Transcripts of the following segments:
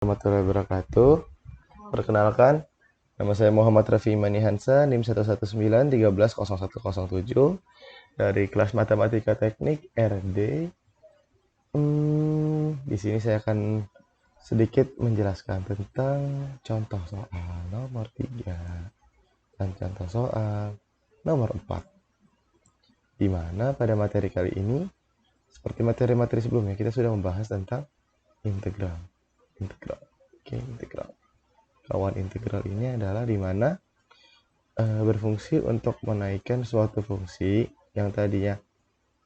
Warahmatullahi wabarakatuh. Perkenalkan, nama saya Muhammad Rafi Imani Hansa, NIM 119130107 dari kelas Matematika Teknik RD. Di sini saya akan sedikit menjelaskan tentang contoh soal nomor 3 dan contoh soal nomor 4. Di mana pada materi kali ini, seperti materi-materi sebelumnya, kita sudah membahas tentang integral. Oke, integral. Kawan integral ini adalah di mana berfungsi untuk menaikkan suatu fungsi yang tadinya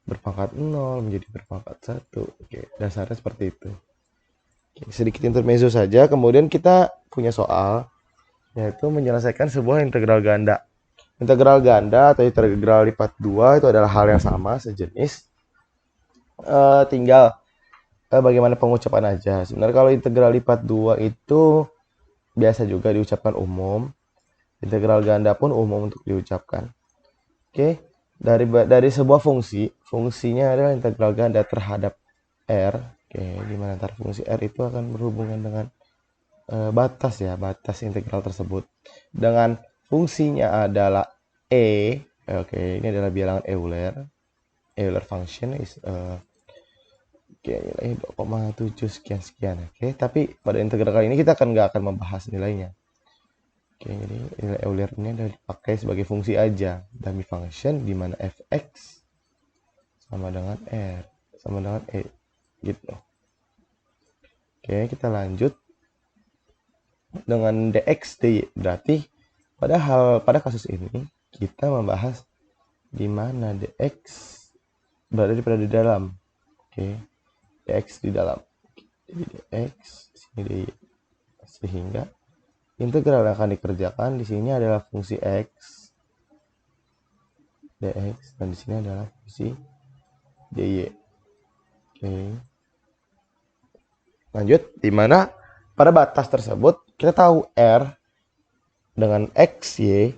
berpangkat 0 menjadi berpangkat 1. Oke, dasarnya seperti itu. Oke, sedikit intermezzo saja, kemudian kita punya soal yaitu menyelesaikan sebuah integral ganda. Integral ganda atau integral lipat 2 itu adalah hal yang sama, sejenis. Tinggal bagaimana pengucapan aja. Sebenarnya kalau integral lipat 2 itu biasa juga diucapkan umum. Integral ganda pun umum untuk diucapkan. Oke, dari sebuah fungsinya adalah integral ganda terhadap R. Oke, di mana antar fungsi R itu akan berhubungan dengan batas ya, batas integral tersebut. Dengan fungsinya adalah E. Oke, ini adalah bilangan Euler. Euler function is nilai 2,7 sekian. Oke, tapi pada integral kali ini kita nggak akan membahas nilainya. Oke, jadi nilai Euler ini adalah dipakai sebagai fungsi aja, dummy function di mana fx sama dengan R sama dengan E gitu. Oke, kita lanjut dengan dx dy. Berarti pada kasus ini kita membahas di mana dx berada di dalam. Oke, dx di dalam. Jadi dx sini dy. Sehingga integral yang akan dikerjakan di sini adalah fungsi x dx dan di sini adalah fungsi dy. Oke. Lanjut, di mana pada batas tersebut kita tahu r dengan xy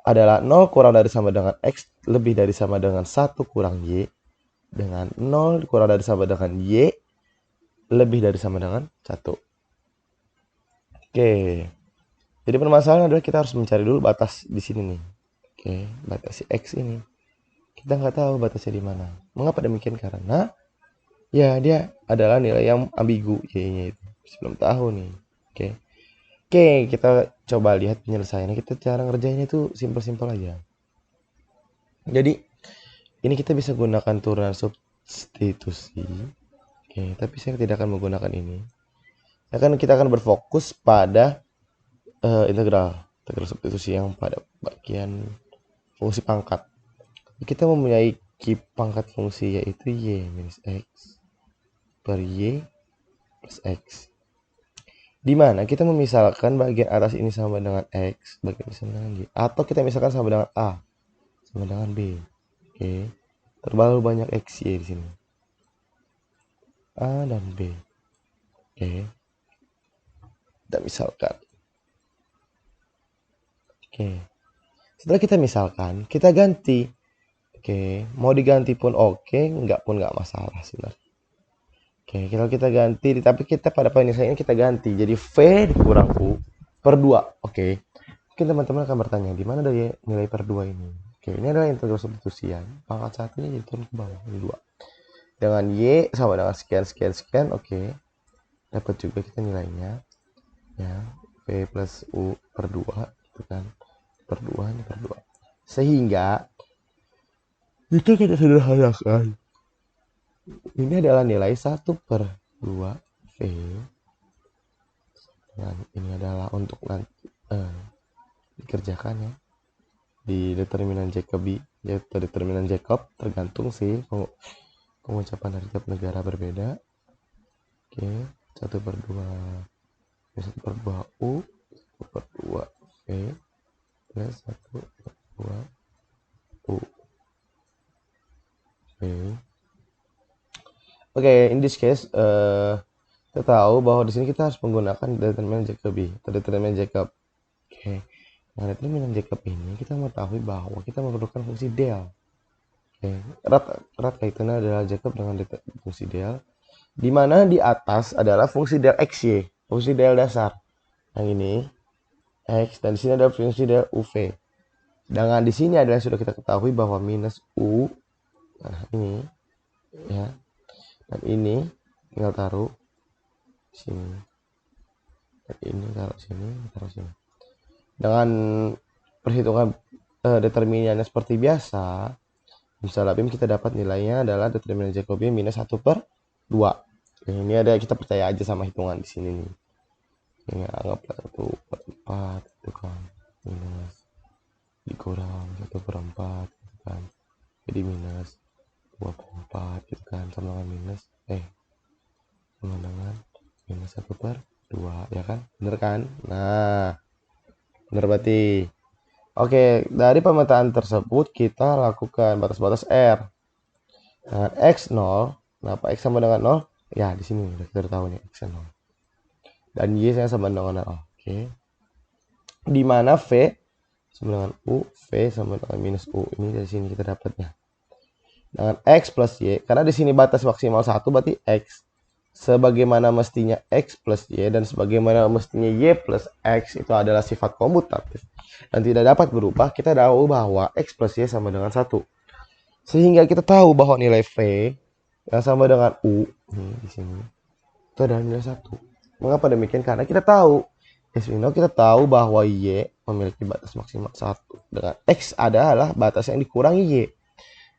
adalah 0 kurang dari sama dengan x lebih dari sama dengan 1 kurang y dengan 0 kurang dari sama dengan y lebih dari sama dengan 1. Oke. Jadi permasalahan adalah kita harus mencari dulu batas di sini nih. Oke, batas si x ini. Kita nggak tahu batasnya di mana. Mengapa demikian? Karena ya dia adalah nilai yang ambigu y-nya itu. Belum tahu nih. Oke, kita coba lihat penyelesaiannya. Kita cara ngerjainnya itu simpel-simpel aja. Jadi ini kita bisa gunakan turunan substitusi. Oke, tapi saya tidak akan menggunakan ini. Kita akan berfokus pada integral substitusi yang pada bagian fungsi pangkat. Kita mempunyai pangkat fungsi yaitu y minus x per y plus x. Di mana kita memisalkan bagian atas ini sama dengan x, bagian ini sama dengan y, atau kita misalkan sama dengan a, sama dengan b. Oke, terlalu banyak x y di sini. A dan b. Oke, kita misalkan. Oke, setelah kita misalkan, kita ganti. Oke, mau diganti pun oke, enggak pun enggak masalah sebenarnya. Oke, kalau kita ganti, tapi kita pada penyelesaian ini kita ganti jadi V dikurang U per 2. Oke, mungkin teman-teman akan bertanya, di mana dari nilai per 2 ini? Oke, ini adalah integral substitusian. Pangkat 1 ini jadi turun ke bawah, jadi 2. Dengan Y sama dengan sekian. Oke, dapat juga kita nilainya. Ya, V plus U per 2, gitu kan. Per 2, ini per 2. Sehingga, jika kita sederhanakan, ini adalah nilai 1 per 2 V. Dan ini adalah untuk nanti dikerjakan ya di determinan Jacobi, yaitu determinan Jacob tergantung sih pengucapan dari tiap negara berbeda. Oke, 1 per 2 1 per 2 U 1 per 2 V plus 1 per 2 U V. Oke, in this case, kita tahu bahwa di sini kita harus menggunakan determinan Jacobi atau determinan Jacob. Oke, nah determinan Jacob ini kita mengetahui bahwa kita memerlukan fungsi del. Oke, erat kaitannya adalah Jacob dengan fungsi del, di mana di atas adalah fungsi del xy. fungsi del dasar. Yang ini X, dan di sini ada fungsi del UV. Sedangkan di sini adalah sudah kita ketahui bahwa minus U, nah ini ya, dan ini tinggal taruh sini, dan ini taruh sini, taruh sini. Dengan perhitungan determinannya seperti biasa, misal BIM kita dapat nilainya adalah determinan Jacobian minus 1/2. Ini ada, kita percaya aja sama hitungan di sini nih. Ini anggaplah 1/4 itu kan, minus dikurang 1/4 gitu kan, jadi minus 2/4 gitu kan, sama dengan minus sama dengan minus 1/2 ya kan, bener kan? Nah, bener berarti. Oke, dari pemetaan tersebut kita lakukan batas-batas R dengan X 0. Kenapa X sama dengan 0? Ya, di sini kita tahu nih X 0. Dan Y sama dengan 0. Oke. Di mana V sama dengan U, V sama dengan minus U. Ini dari sini kita dapatnya. Dengan X plus Y, karena di sini batas maksimal 1 berarti X. Sebagaimana mestinya X plus Y dan sebagaimana mestinya Y plus X itu adalah sifat komutatif dan tidak dapat berubah, kita tahu bahwa X plus Y sama dengan 1. Sehingga kita tahu bahwa nilai V yang sama dengan U di sini itu adalah nilai 1. Mengapa demikian? Karena kita tahu, kita tahu bahwa Y memiliki batas maksimal 1 dengan X adalah batas yang dikurangi Y.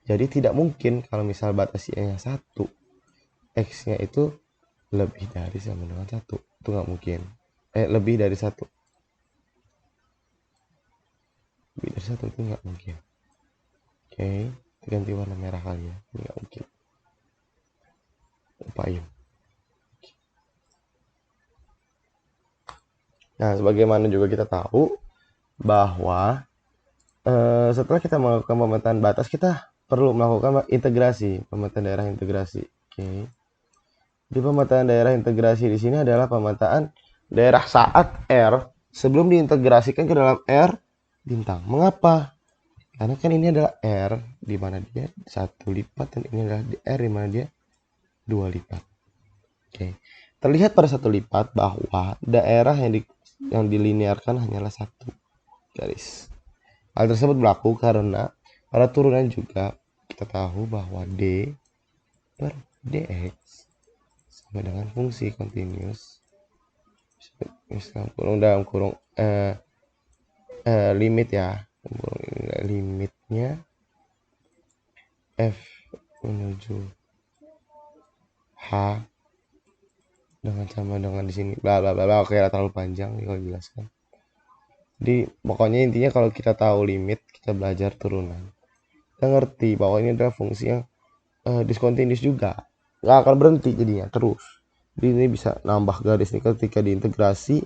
Jadi tidak mungkin kalau misal batas Y-nya 1, X-nya itu lebih dari sama dengan 1. Itu nggak mungkin. Lebih dari 1. Lebih dari 1 itu nggak mungkin. Oke, ganti warna merah kali ya. Ini nggak mungkin. Lupain. Nah, sebagaimana juga kita tahu bahwa setelah kita melakukan pemetaan batas, kita perlu melakukan integrasi, pemetaan daerah integrasi. Oke. Di pemetaan daerah integrasi di sini adalah pemetaan daerah saat R sebelum diintegrasikan ke dalam R bintang. Mengapa? Karena kan ini adalah R di mana dia 1 lipat dan ini adalah R di mana dia 2 lipat. Oke. Terlihat pada 1 lipat bahwa daerah yang dilinearkan hanyalah 1 garis. Hal tersebut berlaku karena pada turunan juga kita tahu bahwa D per dx sama dengan fungsi continuous kurung dalam kurung limit ya, limitnya F menuju H dengan sama dengan di sini bla bla bla. Oke, terlalu panjang nih kalau dijelaskan. Jadi pokoknya intinya kalau kita tahu limit, kita belajar turunan, kita ngerti bahwa ini adalah fungsi yang discontinuous juga, nggak akan berhenti jadinya terus. Jadi ini bisa nambah garis nih ketika diintegrasi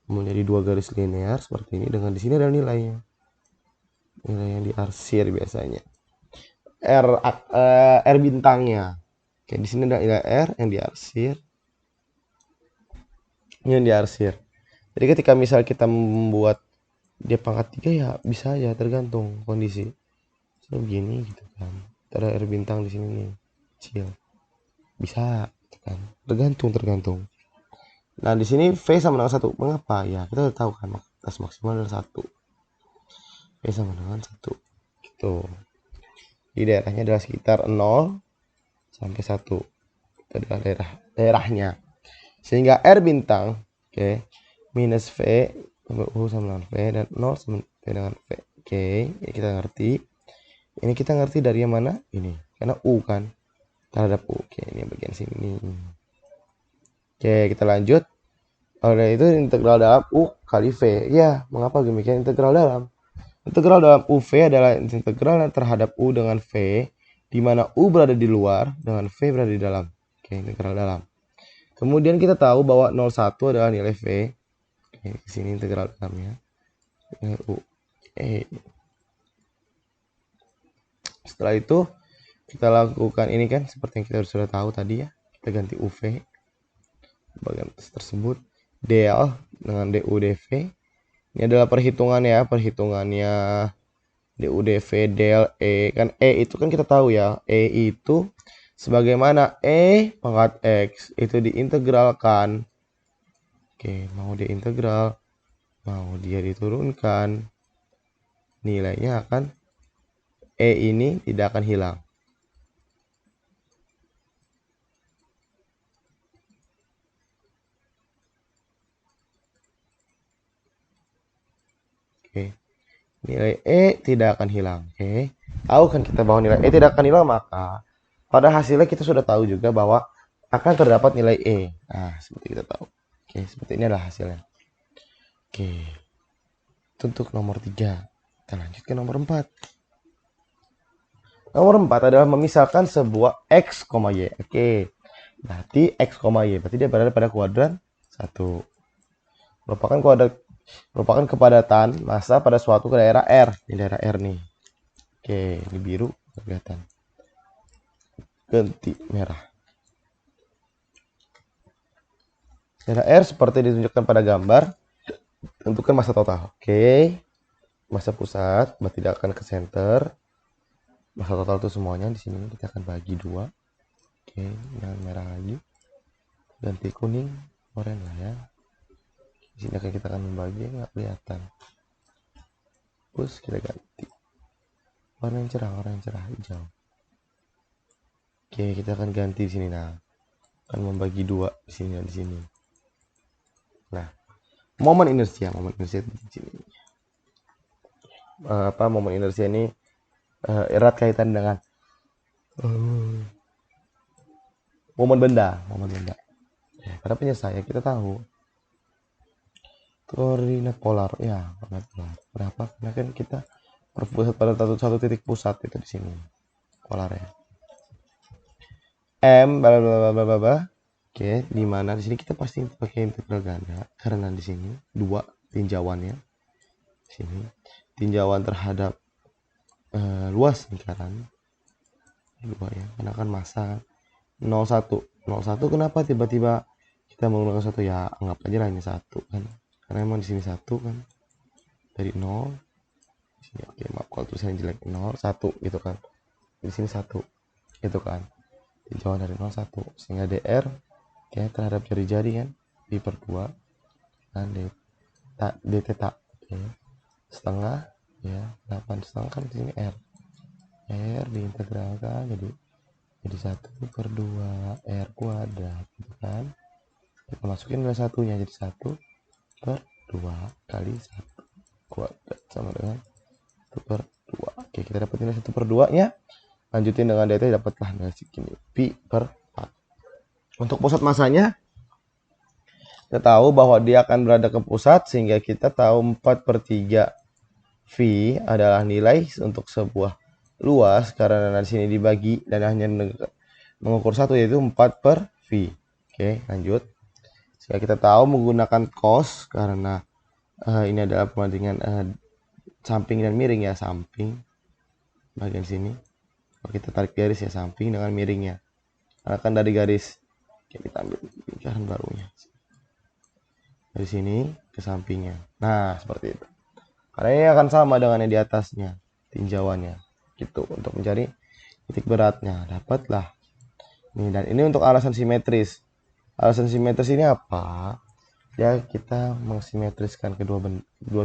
menjadi 2 garis linear seperti ini. Dengan di sini ada nilainya, nilai yang diarsir biasanya R bintangnya. Oke, di sini ada nilai R yang diarsir, ini yang diarsir. Jadi ketika misal kita membuat dia pangkat 3 ya bisa ya, tergantung kondisi. So, begini gitu kan. Ada R bintang di sini nih, kecil. Bisa gitu kan. Tergantung. Nah, di sini V sama dengan 1. Mengapa? Ya, kita udah tahu kan batas maksimal adalah 1. V sama dengan 1. Gitu. Di daerahnya adalah sekitar 0 sampai 1. Itu adalah daerahnya. Sehingga R bintang, oke, minus V U sama dengan V dan 0 sama dengan V. Oke, ya kita ngerti. Ini kita ngerti dari yang mana? Ini. Karena U kan terhadap U. Oke, ini bagian sini. Oke, kita lanjut. Oleh itu integral dalam U kali V. Ya, mengapa demikian integral dalam? Integral dalam UV adalah integral terhadap U dengan V, di mana U berada di luar dengan V berada di dalam. Oke, integral dalam. Kemudian kita tahu bahwa 0,1 adalah nilai V. Oke, di sini integral dalamnya. Nilai U. Oke. Setelah itu kita lakukan ini kan seperti yang kita sudah tahu tadi ya. Kita ganti UV bagian tersebut, DL dengan DU DV. Ini adalah perhitungannya DU DV del E. Kan E itu kan kita tahu ya, E itu sebagaimana E pangkat X itu diintegralkan Oke, mau dia integral, mau dia diturunkan, nilainya akan E ini tidak akan hilang. Oke, nilai E tidak akan hilang. Oke, tahu kan kita bahwa nilai E tidak akan hilang, maka pada hasilnya kita sudah tahu juga bahwa akan terdapat nilai E. Nah, seperti kita tahu. Oke, seperti ini adalah hasilnya. Oke, itu untuk nomor 3. Kita lanjut ke nomor 4. Nomor 4 adalah memisahkan sebuah X, Y. Oke, berarti X, Y. Berarti dia berada pada kuadran 1. Merupakan kepadatan massa pada suatu daerah R. Di daerah R nih. Oke, ini biru kelihatan. Ganti merah. Daerah R seperti ditunjukkan pada gambar. Tentukan massa total. Oke. Massa pusat berarti tidak akan ke center. Massa total itu semuanya di sini kita akan bagi 2. Oke, yang merah lagi. Ganti kuning, oranye lah ya. Di sini kita akan membagi, nggak kelihatan. Terus kita ganti warna yang cerah hijau. Oke, kita akan ganti di sini. Nah, akan membagi 2 di sini dan di sini. Nah, momen inersia di sini. Momen inersia ini erat kaitan dengan momen benda. Ya, pada penyelesaian kita tahu koordinat polar ya, koordinat polar. Kenapa? Karena kan kita berpusat pada satu titik pusat itu di sini polarnya. M bla bla bla bla bla. Oke, di mana di sini kita pasti pakai integral ganda karena di sini 2 tinjauannya. Di sini tinjauan terhadap luas lingkaran 2 ya, karena kan massa 01 kenapa tiba-tiba kita menggunakan 1 ya, anggap aja lah ini 1 kan, karena emang di sini 1 kan dari 0 di sini. Oke, maaf kalau tulisannya jelek, 0 1 gitu kan, di sini 1 gitu kan, tinjauan dari 0 1 sehingga dr ya terhadap jari-jari kan pi/2 dan d theta setengah ya 8,5 kan di sini r diintegralkan jadi 1/2 r kuadrat gitu kan. Kita masukin nilai satunya jadi 1/2 kali 1 kuadrat sama dengan 1/2. Oke, kita dapat nilai 1/2 nya. Lanjutin dengan dt, dapatlah nilai segini pi/4. Untuk pusat masanya kita tahu bahwa dia akan berada ke pusat sehingga kita tahu 4/3 V adalah nilai untuk sebuah luas karena di sini dibagi dan hanya mengukur 1 yaitu 4/V. Oke, lanjut. Sehingga kita tahu menggunakan cos karena ini adalah perbandingan samping dan miring ya, samping bagian sini. Kalau kita tarik garis ya samping dengan miringnya. Karena kan dari garis kita ambil lingkaran barunya. Dari sini ke sampingnya. Nah, seperti itu. Karena ini akan sama dengan yang di atasnya, tinjauannya. Gitu, untuk mencari titik beratnya. Dapatlah. Nih, dan ini untuk alasan simetris. Alasan simetris ini apa? Ya, kita mensimetriskan kedua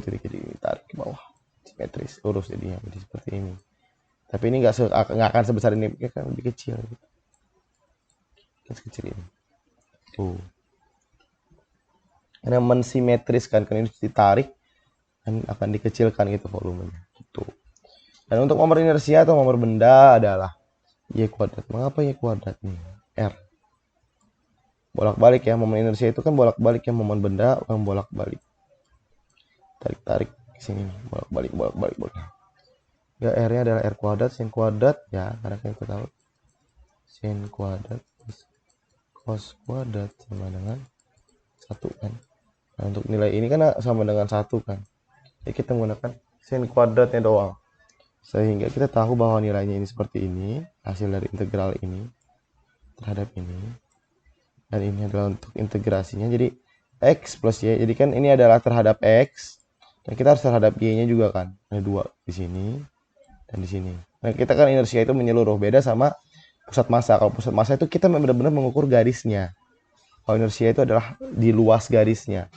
titik, jadi tarik ke bawah. Simetris, lurus jadinya. Jadi seperti ini. Tapi ini nggak akan sebesar ini, kan lebih kecil. Gitu. Kecil ini. Tuh. Karena mensimetriskan, kan ini ditarik dan akan dikecilkan gitu volumenya. Gitu. Dan untuk momen inersia atau momen benda adalah y kuadrat. Mengapa y kuadrat nih? R. Bolak-balik ya, momen inersia itu kan bolak-balik ya, momen benda kan bolak-balik. Tarik-tarik ke sini, bolak-balik. Ya, R-nya adalah R kuadrat, sin kuadrat ya, karena kan kita tahu sin kuadrat cos kuadrat sama dengan 1 kan. Nah, untuk nilai ini kan sama dengan 1 kan. Jadi kita menggunakan sin kuadratnya doang. Sehingga kita tahu bahwa nilainya ini seperti ini, hasil dari integral ini terhadap ini. Dan ini adalah untuk integrasinya. Jadi X plus Y. Jadi kan ini adalah terhadap X. Dan kita harus terhadap Y-nya juga kan. Ada 2 di sini dan di sini. Nah, kita kan inersia itu menyeluruh. Beda sama pusat massa. Kalau pusat massa itu kita benar-benar mengukur garisnya. Kalau inersia itu adalah di luas garisnya.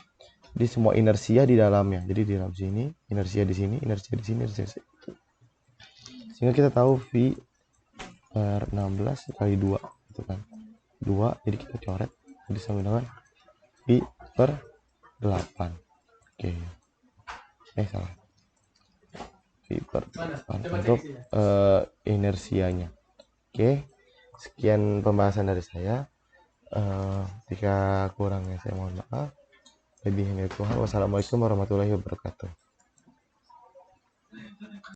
Jadi semua inersia di dalamnya. Jadi di dalam sini, inersia di sini, inersia di sini, inersia di sini. Sehingga kita tahu V per 16 kali 2 itu kan. 2, jadi kita coret jadi sama dengan V per 8. Oke. Salah. V per 8 untuk inersianya. Oke. Sekian pembahasan dari saya. Jika kurangnya saya mohon maaf. Lebihnya Tuhan. Wassalamualaikum warahmatullahi wabarakatuh.